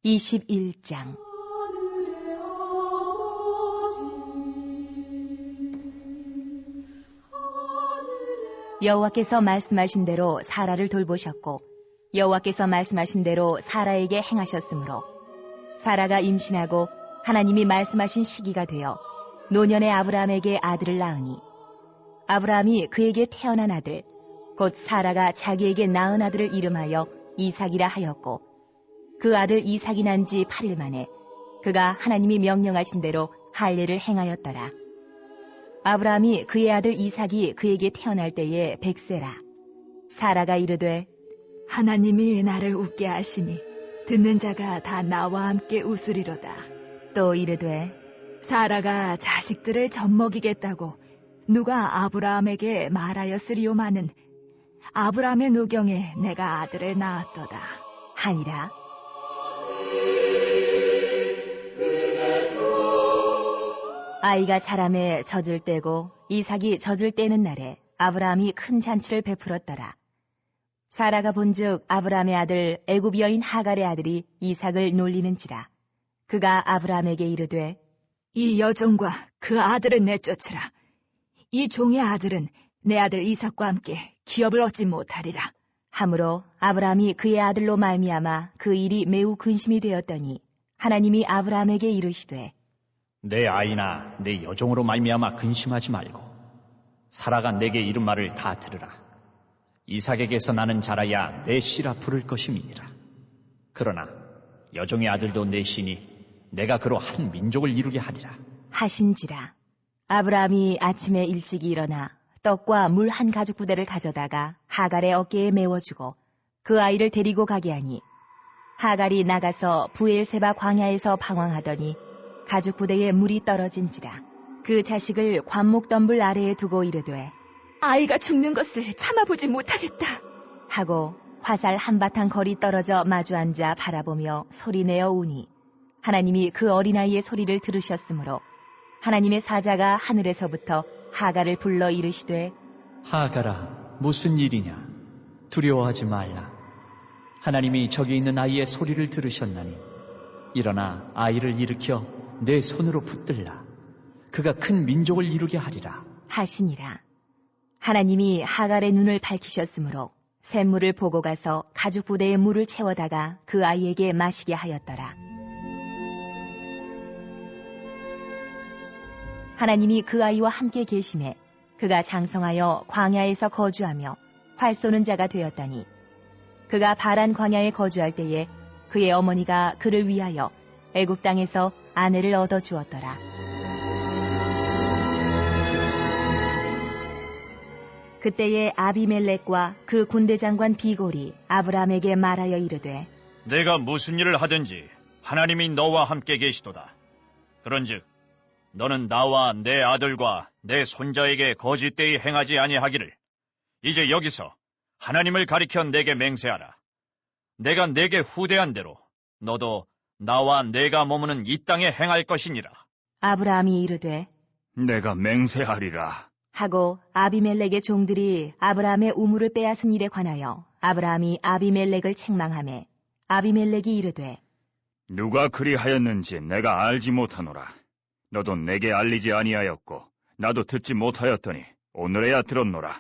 21장. 여호와께서 말씀하신 대로 사라를 돌보셨고 여호와께서 말씀하신 대로 사라에게 행하셨으므로 사라가 임신하고 하나님이 말씀하신 시기가 되어 노년의 아브라함에게 아들을 낳으니 아브라함이 그에게 태어난 아들 곧 사라가 자기에게 낳은 아들을 이름하여 이삭이라 하였고 그 아들 이삭이 난 지 8일 만에 그가 하나님이 명령하신 대로 할례를 행하였더라. 아브라함이 그의 아들 이삭이 그에게 태어날 때에 100세라. 사라가 이르되 하나님이 나를 웃게 하시니 듣는 자가 다 나와 함께 웃으리로다. 또 이르되 사라가 자식들을 젖먹이겠다고 누가 아브라함에게 말하였으리요마는 아브라함의 노경에 내가 아들을 낳았도다 하니라. 아이가 자라매 젖을 떼고 이삭이 젖을 떼는 날에 아브라함이 큰 잔치를 베풀었더라. 사라가 본즉 아브라함의 아들 애굽 여인 하갈의 아들이 이삭을 놀리는지라. 그가 아브라함에게 이르되 이 여종과 그 아들을 내쫓으라. 이 종의 아들은 내 아들 이삭과 함께 기업을 얻지 못하리라. 하므로 아브라함이 그의 아들로 말미암아 그 일이 매우 근심이 되었더니 하나님이 아브라함에게 이르시되 내 아이나 내 여종으로 말미암아 근심하지 말고 사라가 내게 이른 말을 다 들으라. 이삭에게서 나는 자라야 내 씨라 부를 것임이니라. 그러나 여종의 아들도 내 씨니 내가 그로 한 민족을 이루게 하리라 하신지라. 아브라함이 아침에 일찍 일어나 떡과 물 한 가죽 부대를 가져다가 하갈의 어깨에 메워주고 그 아이를 데리고 가게 하니 하갈이 나가서 부엘세바 광야에서 방황하더니 가죽 부대에 물이 떨어진지라. 그 자식을 관목덤불 아래에 두고 이르되 아이가 죽는 것을 참아보지 못하겠다 하고 화살 한바탕 거리 떨어져 마주 앉아 바라보며 소리내어 우니 하나님이 그 어린아이의 소리를 들으셨으므로 하나님의 사자가 하늘에서부터 하갈을 불러 이르시되 하갈아, 무슨 일이냐? 두려워하지 말라. 하나님이 저기 있는 아이의 소리를 들으셨나니 일어나 아이를 일으켜 내 손으로 붙들라. 그가 큰 민족을 이루게 하리라 하시니라. 하나님이 하갈의 눈을 밝히셨으므로 샘물을 보고 가서 가죽 부대에 물을 채워다가 그 아이에게 마시게 하였더라. 하나님이 그 아이와 함께 계심에 그가 장성하여 광야에서 거주하며 활 쏘는 자가 되었더니 그가 바란 광야에 거주할 때에 그의 어머니가 그를 위하여 애굽 땅에서 아내를 얻어 주었더라. 그때에 아비멜렉과 그 군대 장관 비골이 아브라함에게 말하여 이르되 내가 무슨 일을 하든지 하나님이 너와 함께 계시도다. 그런즉 너는 나와 내 아들과 내 손자에게 거짓되이 행하지 아니하기를 이제 여기서 하나님을 가리켜 내게 맹세하라. 내가 내게 후대한 대로 너도 나와 내가 머무는 이 땅에 행할 것이니라. 아브라함이 이르되 내가 맹세하리라 하고 아비멜렉의 종들이 아브라함의 우물을 빼앗은 일에 관하여 아브라함이 아비멜렉을 책망하매 아비멜렉이 이르되 누가 그리하였는지 내가 알지 못하노라. 너도 내게 알리지 아니하였고 나도 듣지 못하였더니 오늘에야 들었노라.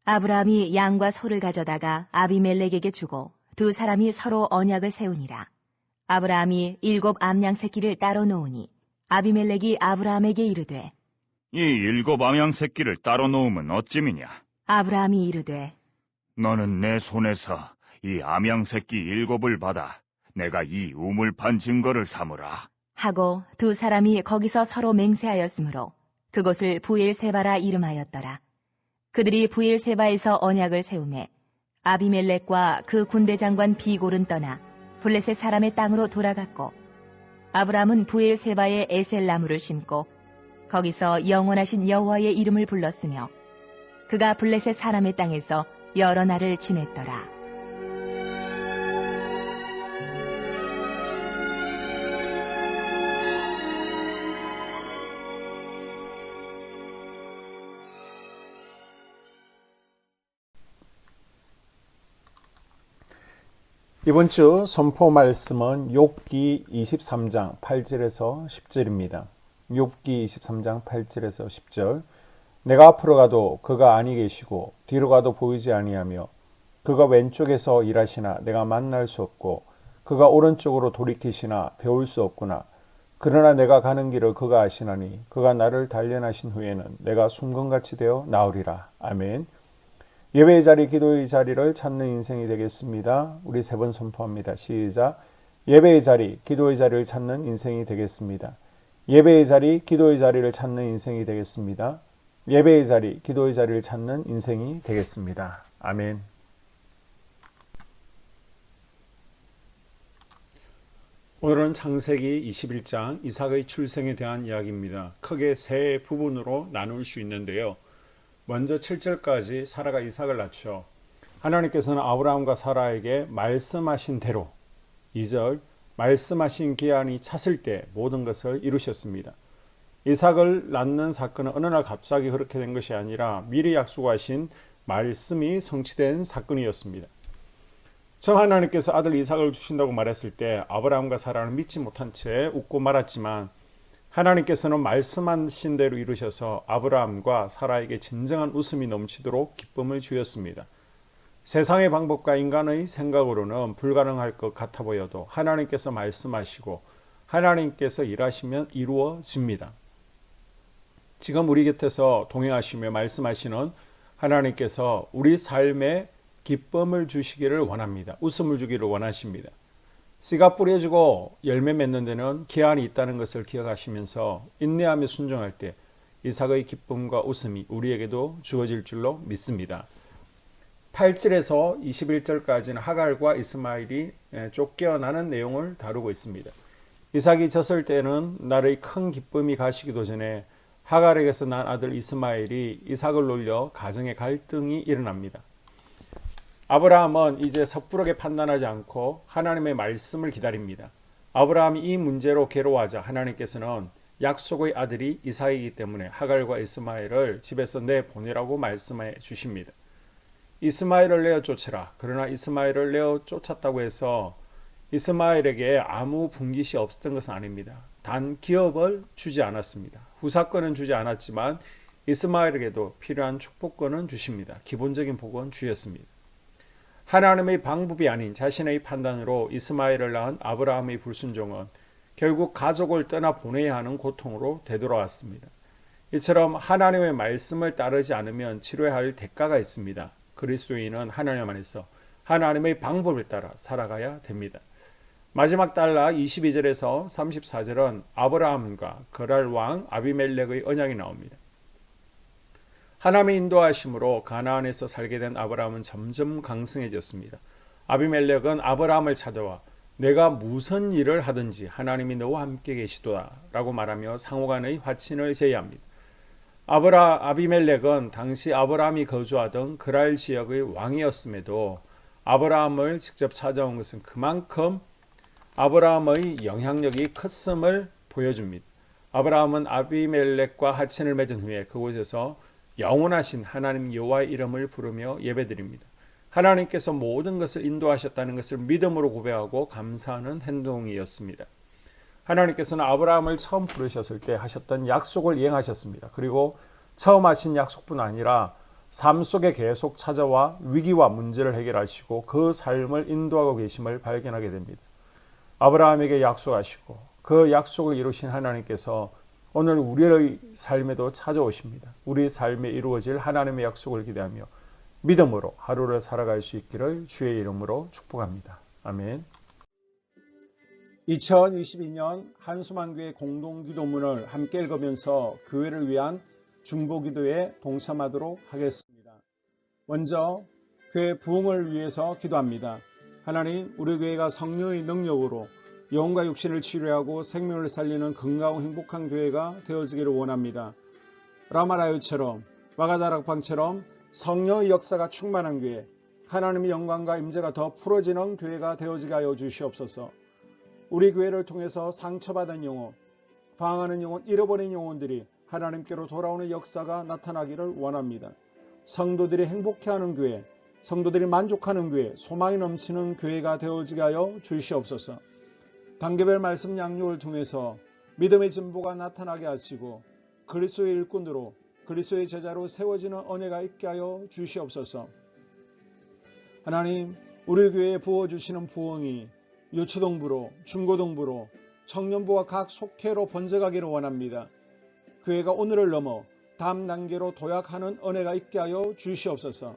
아브라함이 양과 소를 가져다가 아비멜렉에게 주고 두 사람이 서로 언약을 세우니라. 아브라함이 7 암양 새끼를 따로 놓으니 아비멜렉이 아브라함에게 이르되 이 7 암양 새끼를 따로 놓으면 어찌미냐? 아브라함이 이르되 너는 내 손에서 이 암양 새끼 7을 받아 내가 이 우물판 증거를 삼으라. 하고 두 사람이 거기서 서로 맹세하였으므로 그곳을 부엘세바라 이름하였더라. 그들이 부엘세바에서 언약을 세우매 아비멜렉과 그 군대 장관 비골은 떠나 블레셋 사람의 땅으로 돌아갔고 아브라함은 부엘세바에 에셀나무를 심고 거기서 영원하신 여호와의 이름을 불렀으며 그가 블레셋 사람의 땅에서 여러 날을 지냈더라. 이번 주 선포 말씀은 욥기 23장 8절에서 10절입니다. 욥기 23장 8절에서 10절. 내가 앞으로 가도 그가 아니 계시고 뒤로 가도 보이지 아니하며 그가 왼쪽에서 일하시나 내가 만날 수 없고 그가 오른쪽으로 돌이키시나 배울 수 없구나. 그러나 내가 가는 길을 그가 아시나니 그가 나를 단련하신 후에는 내가 순금같이 되어 나으리라. 아멘. 예배의 자리, 기도의 자리를 찾는 인생이 되겠습니다. 우리 세 번 선포합니다. 시작. 예배의 자리, 기도의 자리를 찾는 인생이 되겠습니다. 예배의 자리, 기도의 자리를 찾는 인생이 되겠습니다. 예배의 자리, 기도의 자리를 찾는 인생이 되겠습니다. 아멘. 오늘은 창세기 21장 이삭의 출생에 대한 이야기입니다. 크게 세 부분으로 나눌 수 있는데요. 먼저 7절까지 사라가 이삭을 낳죠. 하나님께서는 아브라함과 사라에게 말씀하신 대로 2절 말씀하신 기한이 찼을 때 모든 것을 이루셨습니다. 이삭을 낳는 사건은 어느 날 갑자기 그렇게 된 것이 아니라 미리 약속하신 말씀이 성취된 사건이었습니다. 처음 하나님께서 아들 이삭을 주신다고 말했을 때 아브라함과 사라는 믿지 못한 채 웃고 말았지만 하나님께서는 말씀하신 대로 이루셔서 아브라함과 사라에게 진정한 웃음이 넘치도록 기쁨을 주었습니다. 세상의 방법과 인간의 생각으로는 불가능할 것 같아 보여도 하나님께서 말씀하시고 하나님께서 일하시면 이루어집니다. 지금 우리 곁에서 동행하시며 말씀하시는 하나님께서 우리 삶에 기쁨을 주시기를 원합니다. 웃음을 주기를 원하십니다. 씨가 뿌려지고 열매 맺는 데는 기한이 있다는 것을 기억하시면서 인내하며 순종할 때 이삭의 기쁨과 웃음이 우리에게도 주어질 줄로 믿습니다. 8절에서 21절까지는 하갈과 이스마엘이 쫓겨나는 내용을 다루고 있습니다. 이삭이 졌을 때는 나의 큰 기쁨이 가시기도 전에 하갈에게서 난 아들 이스마엘이 이삭을 놀려 가정의 갈등이 일어납니다. 아브라함은 이제 섣부르게 판단하지 않고 하나님의 말씀을 기다립니다. 아브라함이 이 문제로 괴로워하자 하나님께서는 약속의 아들이 이삭이기 때문에 하갈과 이스마엘을 집에서 내보내라고 말씀해 주십니다. 이스마엘을 내어 쫓으라. 그러나 이스마엘을 내어 쫓았다고 해서 이스마엘에게 아무 분깃이 없었던 것은 아닙니다. 단 기업을 주지 않았습니다. 후사권은 주지 않았지만 이스마엘에게도 필요한 축복권은 주십니다. 기본적인 복은 주였습니다. 하나님의 방법이 아닌 자신의 판단으로 이스마엘을 낳은 아브라함의 불순종은 결국 가족을 떠나 보내야 하는 고통으로 되돌아왔습니다. 이처럼 하나님의 말씀을 따르지 않으면 치러야 할 대가가 있습니다. 그리스도인은 하나님 안에서 하나님의 방법을 따라 살아가야 됩니다. 마지막 단락 22절에서 34절은 아브라함과 거랄 왕 아비멜렉의 언약이 나옵니다. 하나님의 인도하심으로 가나안에서 살게 된 아브라함은 점점 강성해졌습니다. 아비멜렉은 아브라함을 찾아와 내가 무슨 일을 하든지 하나님이 너와 함께 계시도다 라고 말하며 상호간의 화친을 제의합니다. 아비멜렉은 당시 아브라함이 거주하던 그랄 지역의 왕이었음에도 아브라함을 직접 찾아온 것은 그만큼 아브라함의 영향력이 컸음을 보여줍니다. 아브라함은 아비멜렉과 화친을 맺은 후에 그곳에서 영원하신 하나님 여호와의 이름을 부르며 예배드립니다. 하나님께서 모든 것을 인도하셨다는 것을 믿음으로 고백하고 감사하는 행동이었습니다. 하나님께서는 아브라함을 처음 부르셨을 때 하셨던 약속을 이행하셨습니다. 그리고 처음 하신 약속뿐 아니라 삶 속에 계속 찾아와 위기와 문제를 해결하시고 그 삶을 인도하고 계심을 발견하게 됩니다. 아브라함에게 약속하시고 그 약속을 이루신 하나님께서 오늘 우리의 삶에도 찾아오십니다. 우리 삶에 이루어질 하나님의 약속을 기대하며 믿음으로 하루를 살아갈 수 있기를 주의 이름으로 축복합니다. 아멘. 2022년 한수만교회 공동기도문을 함께 읽으면서 교회를 위한 중보기도에 동참하도록 하겠습니다. 먼저 교회 부흥을 위해서 기도합니다. 하나님, 우리 교회가 성령의 능력으로 영혼과 육신을 치료하고 생명을 살리는 건강하고 행복한 교회가 되어지기를 원합니다. 라마라요처럼 와가다락방처럼 성령의 역사가 충만한 교회, 하나님의 영광과 임재가 더 풀어지는 교회가 되어지게 하여 주시옵소서. 우리 교회를 통해서 상처받은 영혼, 방황하는 영혼, 잃어버린 영혼들이 하나님께로 돌아오는 역사가 나타나기를 원합니다. 성도들이 행복해하는 교회, 성도들이 만족하는 교회, 소망이 넘치는 교회가 되어지게 하여 주시옵소서. 단계별 말씀 양육을 통해서 믿음의 진보가 나타나게 하시고 그리스도의 일꾼으로 그리스도의 제자로 세워지는 은혜가 있게 하여 주시옵소서. 하나님, 우리 교회에 부어주시는 부흥이 유초동부로, 중고동부로, 청년부와 각 속회로 번져가기를 원합니다. 교회가 오늘을 넘어 다음 단계로 도약하는 은혜가 있게 하여 주시옵소서.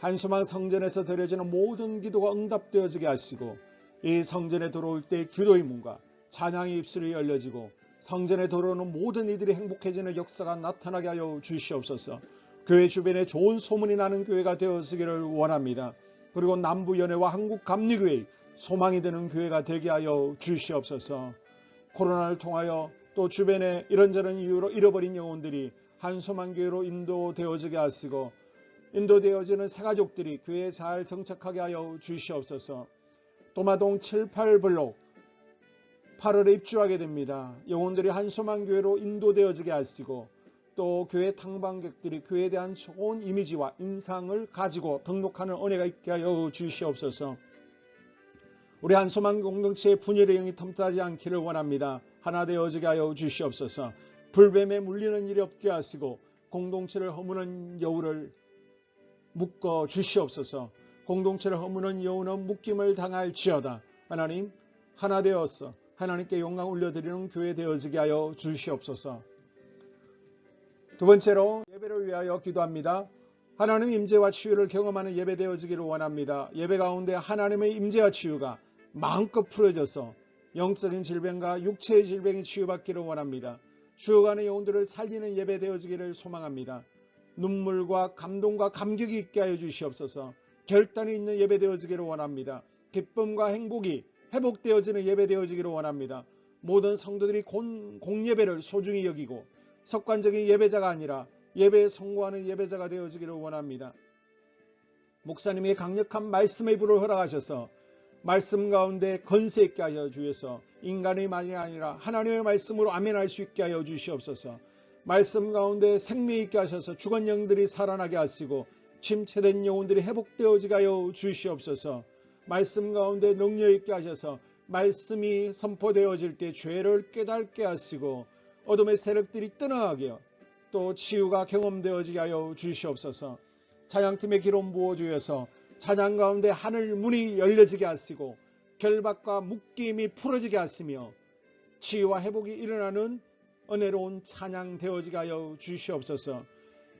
한소망 성전에서 드려지는 모든 기도가 응답되어지게 하시고 이 성전에 들어올 때 기도의 문과 찬양의 입술이 열려지고 성전에 들어오는 모든 이들이 행복해지는 역사가 나타나게 하여 주시옵소서. 교회 주변에 좋은 소문이 나는 교회가 되어지기를 원합니다. 그리고 남부연회와 한국감리교회 소망이 되는 교회가 되게 하여 주시옵소서. 코로나를 통하여 또 주변에 이런저런 이유로 잃어버린 영혼들이 한소망교회로 인도되어지게 하시고 인도되어지는 새가족들이 교회에 잘 정착하게 하여 주시옵소서. 도마동 7, 8블록 8월에 입주하게 됩니다. 영혼들이 한소망교회로 인도되어지게 하시고 또 교회 탕방객들이 교회에 대한 좋은 이미지와 인상을 가지고 등록하는 은혜가 있게 하여 주시옵소서. 우리 한소망 공동체의 분열의 영이 틈타지 않기를 원합니다. 하나 되어지게 하여 주시옵소서. 불뱀에 물리는 일이 없게 하시고 공동체를 허무는 여우를 묶어 주시옵소서. 공동체를 허무는 여우는 묶임을 당할지어다. 하나님, 하나 되어서 하나님께 영광 올려드리는 교회 되어지게 하여 주시옵소서. 두 번째로 예배를 위하여 기도합니다. 하나님 임재와 치유를 경험하는 예배 되어지기를 원합니다. 예배 가운데 하나님의 임재와 치유가 마음껏 풀어져서 영적인 질병과 육체의 질병이 치유받기를 원합니다. 죽어가는 영혼들을 살리는 예배 되어지기를 소망합니다. 눈물과 감동과 감격이 있게 하여 주시옵소서. 결단이 있는 예배 되어지기를 원합니다. 기쁨과 행복이 회복되어지는 예배 되어지기를 원합니다. 모든 성도들이 공예배를 소중히 여기고 습관적인 예배자가 아니라 예배에 성공하는 예배자가 되어지기를 원합니다. 목사님이 강력한 말씀의 불을 허락하셔서 말씀 가운데 건세 있게 하여 주셔서 인간의 말이 아니라 하나님의 말씀으로 아멘할 수 있게 하여 주시옵소서. 말씀 가운데 생명 있게 하셔서 죽은 영들이 살아나게 하시고 침체된 영혼들이 회복되어지게 하여 주시옵소서. 말씀 가운데 능력 있게 하셔서 말씀이 선포되어질 때 죄를 깨닫게 하시고 어둠의 세력들이 떠나가게 또 치유가 경험되어지게 하여 주시옵소서. 찬양팀의 기름 부어주셔서 찬양 가운데 하늘 문이 열려지게 하시고 결박과 묶임이 풀어지게 하시며 치유와 회복이 일어나는 은혜로운 찬양 되어지게 하여 주시옵소서.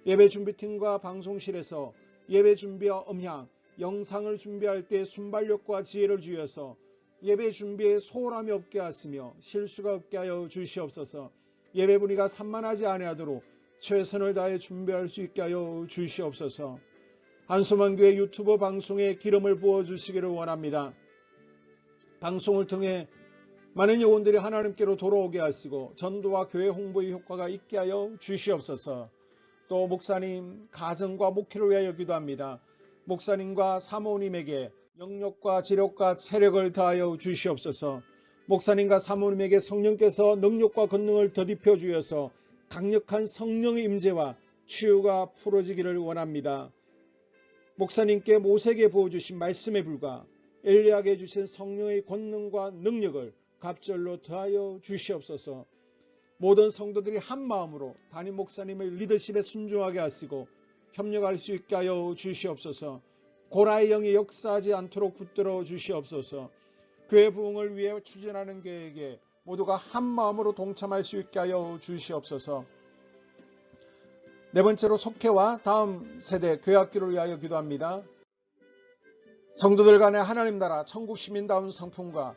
예배 준비팀과 방송실에서 예배 준비와 음향, 영상을 준비할 때 순발력과 지혜를 주셔서 예배 준비에 소홀함이 없게 하시며 실수가 없게 하여 주시옵소서. 예배 분위기가 산만하지 아니하도록 최선을 다해 준비할 수 있게 하여 주시옵소서. 한소망교회 유튜브 방송에 기름을 부어주시기를 원합니다. 방송을 통해 많은 영혼들이 하나님께로 돌아오게 하시고 전도와 교회 홍보의 효과가 있게 하여 주시옵소서. 또 목사님 가정과 목회를 위하여 기도합니다. 목사님과 사모님에게 영력과 지력과 체력을 다하여 주시옵소서. 목사님과 사모님에게 성령께서 능력과 권능을 더딥혀 주셔서 강력한 성령의 임재와 치유가 풀어지기를 원합니다. 목사님께 모세에게 부어주신 말씀의 불과 엘리야에게 주신 성령의 권능과 능력을 갑절로 더하여 주시옵소서. 모든 성도들이 한 마음으로 담임 목사님의 리더십에 순종하게 하시고 협력할 수 있게 하여 주시옵소서. 고라의 영이 역사하지 않도록 붙들어 주시옵소서. 교회 부흥을 위해 추진하는 계획에 모두가 한 마음으로 동참할 수 있게 하여 주시옵소서. 네 번째로 속회와 다음 세대 교회학교를 위하여 기도합니다. 성도들 간의 하나님 나라 천국 시민다운 성품과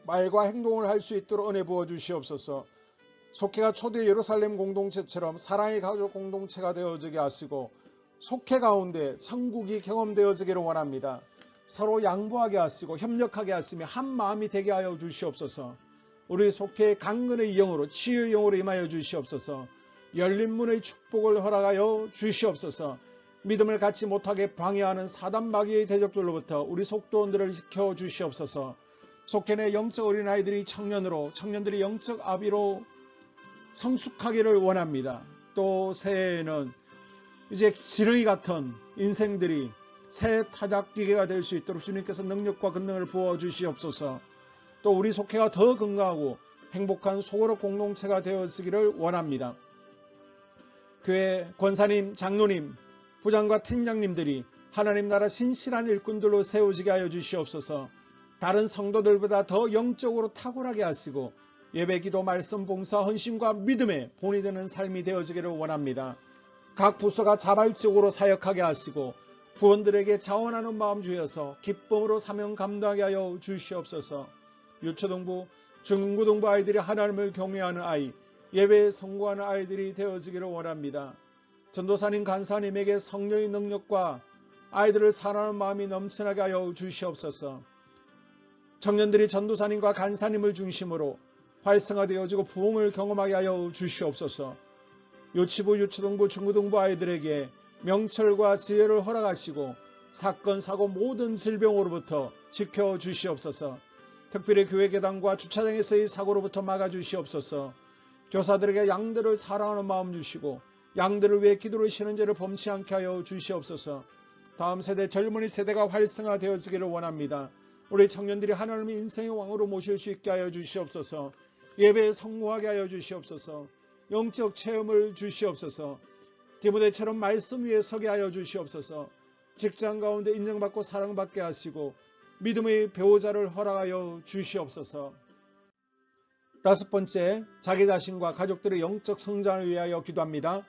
말과 행동을 할 수 있도록 은혜 부어 주시옵소서. 속회가 초대 예루살렘 공동체처럼 사랑의 가족 공동체가 되어지게 하시고 속회 가운데 천국이 경험되어지기를 원합니다. 서로 양보하게 하시고 협력하게 하시며 한 마음이 되게 하여 주시옵소서. 우리 속회의 강건의 영으로 치유의 영으로 임하여 주시옵소서. 열린 문의 축복을 허락하여 주시옵소서. 믿음을 갖지 못하게 방해하는 사단 마귀의 대적들로부터 우리 속도원들을 지켜 주시옵소서. 속회 내 영적 어린아이들이 청년들이 영적 아비로 성숙하기를 원합니다. 또 새해에는 이제 지렁이 같은 인생들이 새 타작기계가 될 수 있도록 주님께서 능력과 권능을 부어주시옵소서. 또 우리 속회가 더 건강하고 행복한 소그룹 공동체가 되었으기를 원합니다. 교회 권사님, 장로님, 부장과 팀장님들이 하나님 나라 신실한 일꾼들로 세워지게 하여 주시옵소서. 다른 성도들보다 더 영적으로 탁월하게 하시고 예배기도, 말씀, 봉사, 헌신과 믿음에 본이 되는 삶이 되어지기를 원합니다. 각 부서가 자발적으로 사역하게 하시고 부원들에게 자원하는 마음 주여서 기쁨으로 사명 감당하게 하여 주시옵소서. 유초등부, 중고등부 아이들이 하나님을 경외하는 아이, 예배에 성공하는 아이들이 되어지기를 원합니다. 전도사님, 간사님에게 성령의 능력과 아이들을 사랑하는 마음이 넘쳐나게 하여 주시옵소서. 청년들이 전도사님과 간사님을 중심으로 활성화되어지고 부흥을 경험하게 하여 주시옵소서. 유치부, 유초등부, 중고등부 아이들에게 명철과 지혜를 허락하시고 사건, 사고, 모든 질병으로부터 지켜주시옵소서. 특별히 교회 계단과 주차장에서의 사고로부터 막아주시옵소서. 교사들에게 양들을 사랑하는 마음 주시고 양들을 위해 기도를 쉬는 죄를 범치 않게 하여 주시옵소서. 다음 세대, 젊은이 세대가 활성화되어지기를 원합니다. 우리 청년들이 하나님의 인생의 왕으로 모실 수 있게 하여 주시옵소서. 예배에 성공하게 하여 주시옵소서. 영적 체험을 주시옵소서. 디모데처럼 말씀 위에 서게 하여 주시옵소서. 직장 가운데 인정받고 사랑받게 하시고 믿음의 배우자를 허락하여 주시옵소서. 다섯 번째, 자기 자신과 가족들의 영적 성장을 위하여 기도합니다.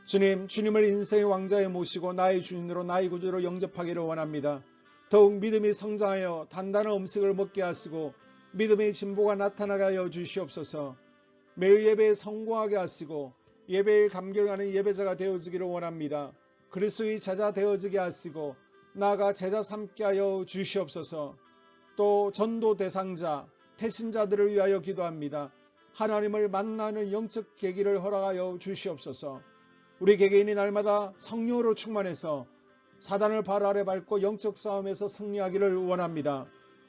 주님, 주님을 인생의 왕자에 모시고 나의 주인으로 나의 구주로 영접하기를 원합니다. 더욱 믿음이 성장하여 단단한 음식을 먹게 하시고 믿음의 진보가 나타나게 하여 주시옵소서. 매일 예배에 성공하게 하시고 예배에 감격하는 예배자가 되어지기를 원합니다. 그리스도의 제자 되어지게 하시고 나아가 제자 삼게 하여 주시옵소서. 또 전도 대상자, 태신자들을 위하여 기도합니다. 하나님을 만나는 영적 계기를 허락하여 주시옵소서. 우리 개개인이 날마다 성령으로 충만해서 사단을 발 아래 밟고 영적 싸움에서 승리하기를 원합니다.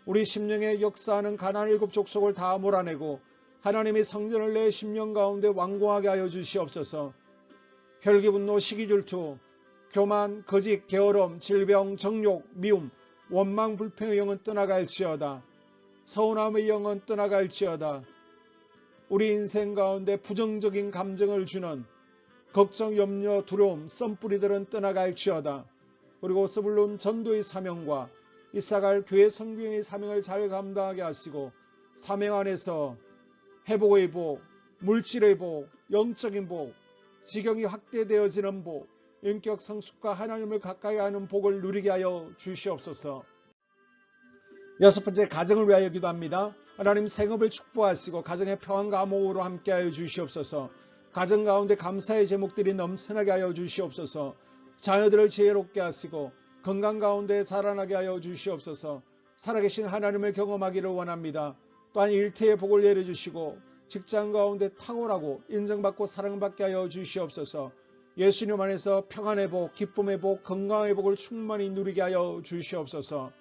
우리 심령에 역사하는 가나안 일곱 족속을 다 몰아내고 하나님의 성전을 내 심령 가운데 완공하게 하여 주시옵소서. 혈기, 분노, 시기, 질투, 교만, 거짓, 게으름, 질병, 정욕, 미움, 원망, 불평의 영은 떠나갈지어다. 서운함의 영은 떠나갈지어다. 우리 인생 가운데 부정적인 감정을 주는 걱정, 염려, 두려움, 썸뿌리들은 떠나갈지어다. 그리고 스불론 전도의 사명과 이사갈 교회 성경의 사명을 잘 감당하게 하시고 사명 안에서 회복의 복, 물질의 복, 영적인 복, 지경이 확대되어지는 복, 인격 성숙과 하나님을 가까이 하는 복을 누리게 하여 주시옵소서. 여섯 번째, 가정을 위하여 기도합니다. 하나님 생업을 축복하시고 가정의 평안과 화목으로 함께하여 주시옵소서. 가정 가운데 감사의 제목들이 넘쳐나게 하여 주시옵소서. 자녀들을 지혜롭게 하시고 건강 가운데 자라나게 하여 주시옵소서. 살아계신 하나님을 경험하기를 원합니다. 또한 일태의 복을 내려주시고 직장 가운데 탁월하고 인정받고 사랑받게 하여 주시옵소서. 예수님 안에서 평안의 복, 기쁨의 복, 건강의 복을 충만히 누리게 하여 주시옵소서.